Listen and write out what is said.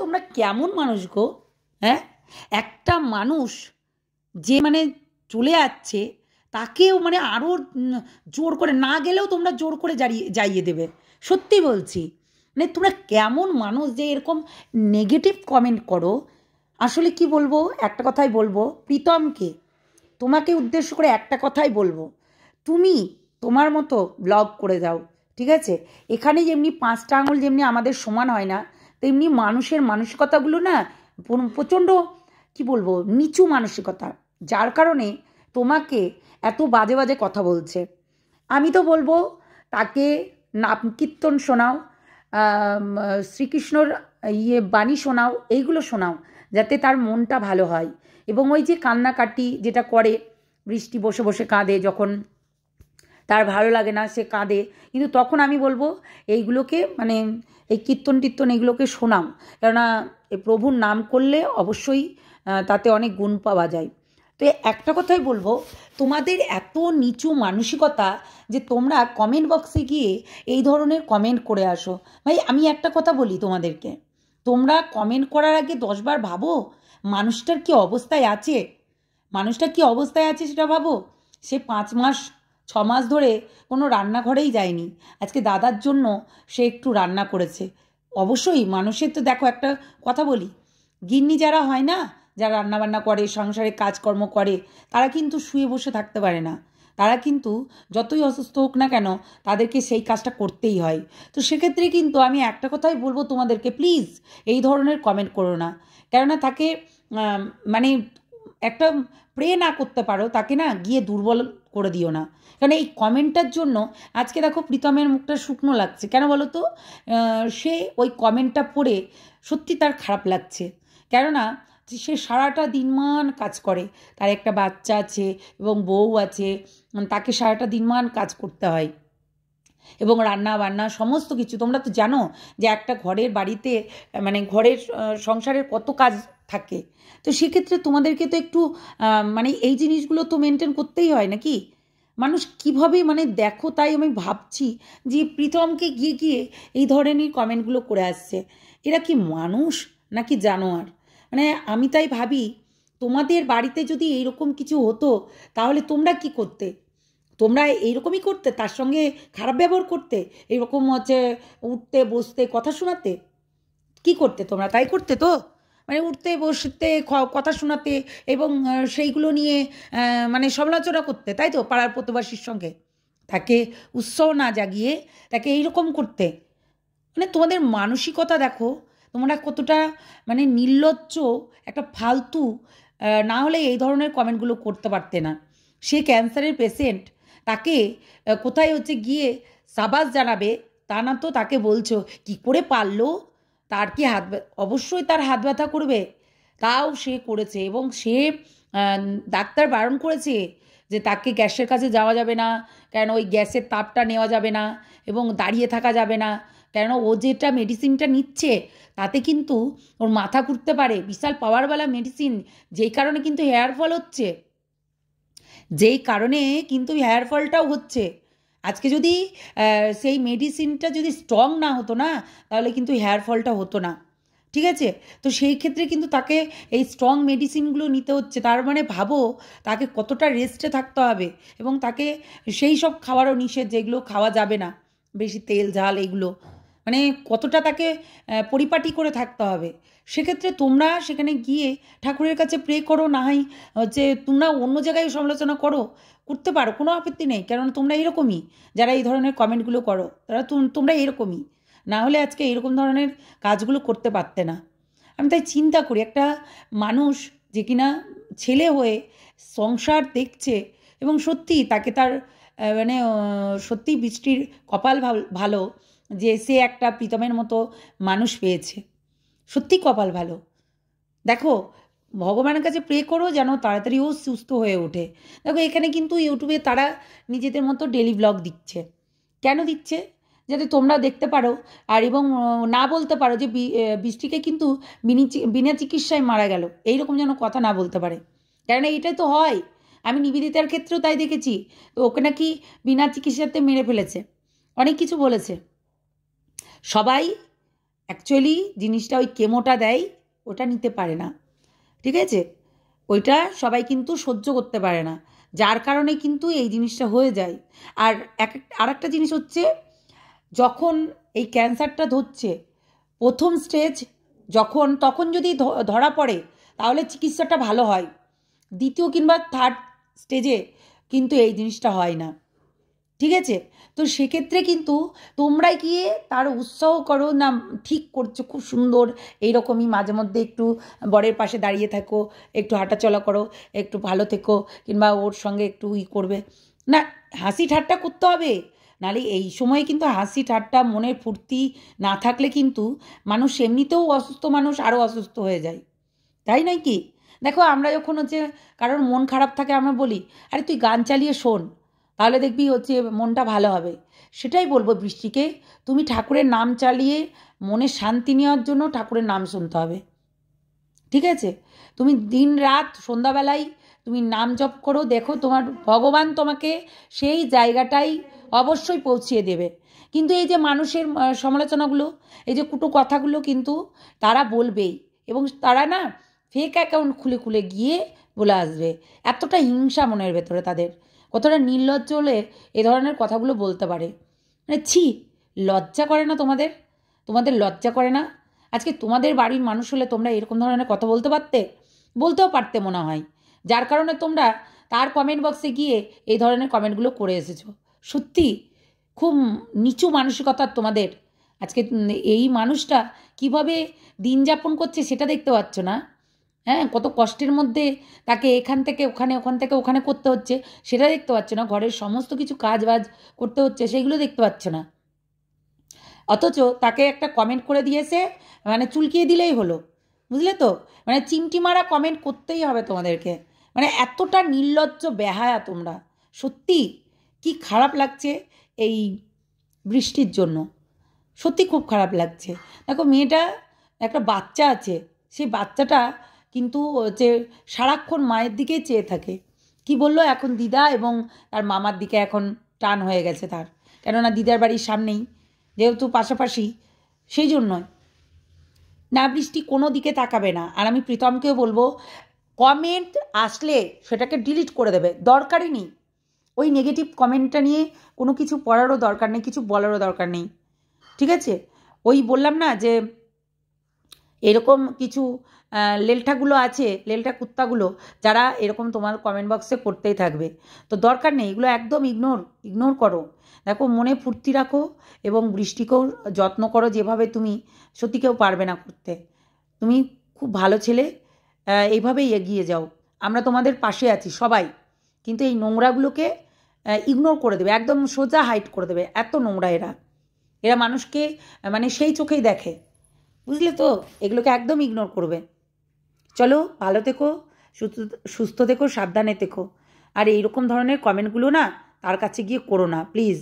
তোমরা কেমন মানুষ গো? হ্যাঁ, একটা মানুষ যে মানে চলে যাচ্ছে তাকেও মানে আরও জোর করে, না গেলেও তোমরা জোর করে যাইয়ে দেবে। সত্যি বলছি, মানে তোমরা কেমন মানুষ যে এরকম নেগেটিভ কমেন্ট করো। আসলে কি বলবো, একটা কথাই বলবো প্রীতমকে, তোমাকে উদ্দেশ্য করে একটা কথাই বলবো, তুমি তোমার মতো ব্লগ করে যাও, ঠিক আছে? এখানে যেমনি 5টা আঙুল যেমনি আমাদের সমান হয় না, তেমনি মানুষের মানসিকতাগুলো না প্রচণ্ড কি বলবো নিচু মানসিকতা, যার কারণে তোমাকে এত বাজে বাজে কথা বলছে। আমি তো বলবো তাকে নাম কীর্তন শোনাও, শ্রীকৃষ্ণর বাণী শোনাও, এইগুলো শোনাও, যাতে তার মনটা ভালো হয়। এবং ওই যে কান্নাকাটি যেটা করে, বৃষ্টি বসে বসে কাঁদে, যখন তার ভালো লাগে না সে কাঁদে, কিন্তু তখন আমি বলবো এইগুলোকে মানে এই কীর্তন টীর্তন এগুলোকে শোনাও, কেননা এই প্রভুর নাম করলে অবশ্যই তাতে অনেক গুণ পাওয়া যায়। তো একটা কথাই বলবো, তোমাদের এত নিচু মানসিকতা যে তোমরা কমেন্ট বক্সে গিয়ে এই ধরনের কমেন্ট করে আসো। ভাই আমি একটা কথা বলি তোমাদেরকে, তোমরা কমেন্ট করার আগে 10বার ভাবো মানুষটার কি অবস্থায় আছে, মানুষটা কি অবস্থায় আছে সেটা ভাবো। সে 5 মাস 6 মাস ধরে কোনো রান্নাঘরেই যায়নি, আজকে দাদার জন্য সে একটু রান্না করেছে। অবশ্যই মানুষের তো দেখো, একটা কথা বলি, গিন্নি যারা হয় না, যারা রান্নাবান্না করে সংসারে কাজকর্ম করে, তারা কিন্তু শুয়ে বসে থাকতে পারে না, তারা কিন্তু যতই অসুস্থ হোক না কেন তাদেরকে সেই কাজটা করতেই হয়। তো সেক্ষেত্রে কিন্তু আমি একটা কথাই বলবো তোমাদেরকে, প্লিজ এই ধরনের কমেন্ট করো না। কেননা তাকে মানে একটা প্রে না করতে পারো, তাকে না গিয়ে দুর্বল করে দিও না। কারণ এই কমেন্টটার জন্য আজকে দেখো প্রীতমের মুখটা শুকনো লাগছে, কেন বলো তো? সে ওই কমেন্টটা পড়ে সত্যি তার খারাপ লাগছে, কেননা সে সারাটা দিনমান কাজ করে, তার একটা বাচ্চা আছে এবং বউ আছে, তাকে সারাটা দিনমান কাজ করতে হয় এবং রান্না বান্না সমস্ত কিছু। তোমরা তো জানো যে একটা ঘরের বাড়িতে মানে ঘরের সংসারের কত কাজ থাকে। তো সেক্ষেত্রে তোমাদেরকে তো একটু মানে এই জিনিসগুলো তো মেনটেন করতেই হয় নাকি? মানুষ কিভাবে মানে দেখো, তাই আমি ভাবছি যে প্রীতমকে গিয়ে গিয়ে এই ধরনের কমেন্টগুলো করে আসছে, এরা কি মানুষ নাকি জানোয়ার? মানে আমি তাই ভাবি, তোমাদের বাড়িতে যদি এইরকম কিছু হতো তাহলে তোমরা কি করতে? তোমরা এইরকমই করতে, তার সঙ্গে খারাপ ব্যবহার করতে, এরকম হচ্ছে উঠতে বসতে কথা শোনাতে? কি করতে তোমরা? তাই করতে তো, মানে উঠতে বসতে কথা শোনাতে এবং সেইগুলো নিয়ে মানে সমালোচনা করতে, তাই তো? পাড়ার প্রতিবেশীর সঙ্গে তাকে উৎসাহ না জাগিয়ে তাকে এইরকম করতে। মানে তোমাদের মানসিকতা দেখো, তোমরা কতটা মানে নির্লজ্জ, একটা ফালতু। না হলে এই ধরনের কমেন্টগুলো করতে পারতে না। সে ক্যান্সারের পেশেন্ট, তাকে কোথায় হচ্ছে গিয়ে সাবাস জানাবে তা না, তো তাকে বলছো কি করে পারলো, তার কি অবশ্যই তার হাত ব্যথা করবে, তাও সে করেছে। এবং সে ডাক্তার বারণ করেছে যে তাকে গ্যাসের কাছে যাওয়া যাবে না, কেন ওই গ্যাসের তাপটা নেওয়া যাবে না এবং দাঁড়িয়ে থাকা যাবে না, কেন ও যেটা মেডিসিনটা নিচ্ছে তাতে কিন্তু ওর মাথা ঘুরতে পারে, বিশাল পাওয়ারওয়ালা মেডিসিন, যেই কারণে কিন্তু হেয়ার ফল হচ্ছে, যেই কারণে কিন্তু হেয়ার ফলটাও হচ্ছে। আজকে যদি সেই মেডিসিনটা যদি স্ট্রং না হতো না, তাহলে কিন্তু হেয়ার ফলটা হতো না, ঠিক আছে? তো সেই ক্ষেত্রে কিন্তু তাকে এই স্ট্রং মেডিসিনগুলো নিতে হচ্ছে। তার মানে ভাবো তাকে কতটা রেস্টে থাকতে হবে, এবং তাকে সেই সব খাওয়ারও নিষেধ, যেগুলো খাওয়া যাবে না, বেশি তেল ঝাল এগুলো, মানে কতটা তাকে পরিপাটি করে থাকতে হবে। সেক্ষেত্রে তোমরা সেখানে গিয়ে ঠাকুরের কাছে প্রে করো, না হয় হচ্ছে তোমরা অন্য জায়গায় সমালোচনা করো, করতে পারো, কোনো আপত্তি নেই, কারণ তোমরা এরকমই, যারা এই ধরনের কমেন্টগুলো করো তারা তোমরা এরকমই, না হলে আজকে এরকম ধরনের কাজগুলো করতে পারতে না। আমি তাই চিন্তা করি, একটা মানুষ যে কিনা ছেলে হয়ে সংসার দেখছে, এবং সত্যি তাকে তার মানে সত্যিই বৃষ্টির কপাল ভালো যে সে একটা প্রীতমের মতো মানুষ পেয়েছে, সত্যি কপাল ভালো। দেখো, ভগবানের কাছে প্রে করো যেন তাড়াতাড়ি ও সুস্থ হয়ে ওঠে। দেখো এখানে কিন্তু ইউটিউবে তারা নিজেদের মতো ডেলি ব্লগ দিচ্ছে, কেন দিচ্ছে? যাতে তোমরা দেখতে পারো, আর এবং না বলতে পারো যে বৃষ্টিকে কিন্তু বিনা চিকিৎসায় মারা গেল, এইরকম যেন কথা না বলতে পারে। কেননা এটাই তো হয়, আমি নিবেদিতার ক্ষেত্রেও তাই দেখেছি, তো ওকে নাকি বিনা চিকিৎসাতে মেরে ফেলেছে, অনেক কিছু বলেছে। সবাই অ্যাকচুয়ালি জিনিসটা ওই কেমোটা দেয়, ওটা নিতে পারে না, ঠিক আছে? ওইটা সবাই কিন্তু সহ্য করতে পারে না, যার কারণে কিন্তু এই জিনিসটা হয়ে যায়। আর আর একটা জিনিস হচ্ছে, যখন এই ক্যান্সারটা ধরছে প্রথম স্টেজ তখন যদি ধরা পড়ে তাহলে চিকিৎসাটা ভালো হয়। দ্বিতীয় কিংবা থার্ড স্টেজে কিন্তু এই জিনিসটা হয় না, ঠিক আছে? তো সেক্ষেত্রে কিন্তু তোমরাই গিয়ে তার উৎসাহ করো না, ঠিক করছো, খুব সুন্দর, এইরকমই মাঝে মধ্যে একটু বরের পাশে দাঁড়িয়ে থাকো, একটু হাঁটাচলা করো, একটু ভালো থেকো, কিংবা ওর সঙ্গে একটু করবে না, হাসি ঠাট্টা করতে হবে। নাহলে এই সময়ে কিন্তু হাসি ঠাট্টা মনের ফুর্তি না থাকলে কিন্তু মানুষ এমনিতেও অসুস্থ, মানুষ আরও অসুস্থ হয়ে যায়, তাই নয় কি? দেখো আমরা যখন কারোর মন খারাপ থাকে আমরা বলি, আরে তুই গান চালিয়ে শোন, তাহলে দেখবি মনটা ভালো হবে। সেটাই বলবো বৃষ্টিকে, তুমি ঠাকুরের নাম চালিয়ে মনে শান্তি নেওয়ার জন্য ঠাকুরের নাম শুনতে হবে, ঠিক আছে? তুমি দিন রাত সন্ধ্যাবেলায় তুমি নাম জপ করো, দেখো তোমার ভগবান তোমাকে সেই জায়গাটাই অবশ্যই পৌঁছিয়ে দেবে। কিন্তু এই যে মানুষের সমালোচনাগুলো, এই যে কুটো কথাগুলো কিন্তু তারা বলবেই, এবং তারা না ফেক অ্যাকাউন্ট খুলে খুলে গিয়ে বলে আসবে। এতটা হিংসা মনের ভেতরে তাদের, কতটা নির্লজ্জ হলে এ ধরনের কথাগুলো বলতে পারে। মানে ছি, লজ্জা করে না তোমাদের? তোমাদের লজ্জা করে না? আজকে তোমাদের বাড়ির মানুষ হলে তোমরা এরকম ধরনের কথা বলতে পারতে? বলতেও পারতে মনে হয়, যার কারণে তোমরা তার কমেন্ট বক্সে গিয়ে এই ধরনের কমেন্টগুলো করে এসেছো। সত্যি খুব নিচু মানসিকতা তোমাদের। আজকে এই মানুষটা কিভাবে দিন যাপন করছে সেটা দেখতে পাচ্ছ না? হ্যাঁ, কত কষ্টের মধ্যে তাকে এখান থেকে ওখানে, ওখান থেকে ওখানে করতে হচ্ছে, সেটা দেখতে পাচ্ছ না? ঘরের সমস্ত কিছু কাজ বাজ করতে হচ্ছে, সেগুলো দেখতে পাচ্ছ না? অথচ তাকে একটা কমেন্ট করে দিয়েছে, মানে চুলকিয়ে দিলেই হলো, বুঝলে তো? মানে চিমটি মারা কমেন্ট করতেই হবে তোমাদেরকে। মানে এতটা নির্লজ্জ বেহায়া তোমরা, সত্যি কি খারাপ লাগছে এই বৃষ্টির জন্য, সত্যি খুব খারাপ লাগছে। দেখো মেয়েটা, একটা বাচ্চা আছে, সেই বাচ্চাটা কিন্তু সারাক্ষণ মায়ের দিকেই চেয়ে থাকে। কি বললো, এখন দিদা এবং তার মামার দিকে এখন টান হয়ে গেছে তার, কেননা দিদার বাড়ির সামনেই যেহেতু পাশাপাশি, সেই জন্যই। না, বৃষ্টি কোনো দিকে তাকাবে না। আর আমি প্রীতমকেও বলবো, কমেন্ট আসলে সেটাকে ডিলিট করে দেবে, দরকারই নেই। ওই নেগেটিভ কমেন্টটা নিয়ে কোনো কিছু পড়ারও দরকার নেই, কিছু বলারও দরকার নেই, ঠিক আছে? ওই বললাম না যে এরকম কিছু লেলটাগুলো আছে, লেলটা কুত্তাগুলো, যারা এরকম তোমার কমেন্ট বক্সে করতেই থাকবে। তো দরকার নেই, এগুলো একদম ইগনোর করো। দেখো মনে ফুর্তি রাখো, এবং বৃষ্টিকেও যত্ন করো যেভাবে তুমি সত্যি কেউ পারবে না করতে। তুমি খুব ভালো ছেলে, এইভাবেই এগিয়ে যাও, আমরা তোমাদের পাশে আছি সবাই। কিন্তু এই নোংরাগুলোকে ইগনোর করে দেবে, একদম সোজা হাইট করে দেবে। এত নোংরা এরা, এরা মানুষকে মানে সেই চোখেই দেখে, বুঝলে তো? এগুলোকে একদম ইগনোর করবে। চলো ভালো থেকো, সুস্থ থেকো, সাবধানে থেকো। আর এইরকম ধরনের কমেন্টগুলো না তার কাছে গিয়ে করো না প্লিজ।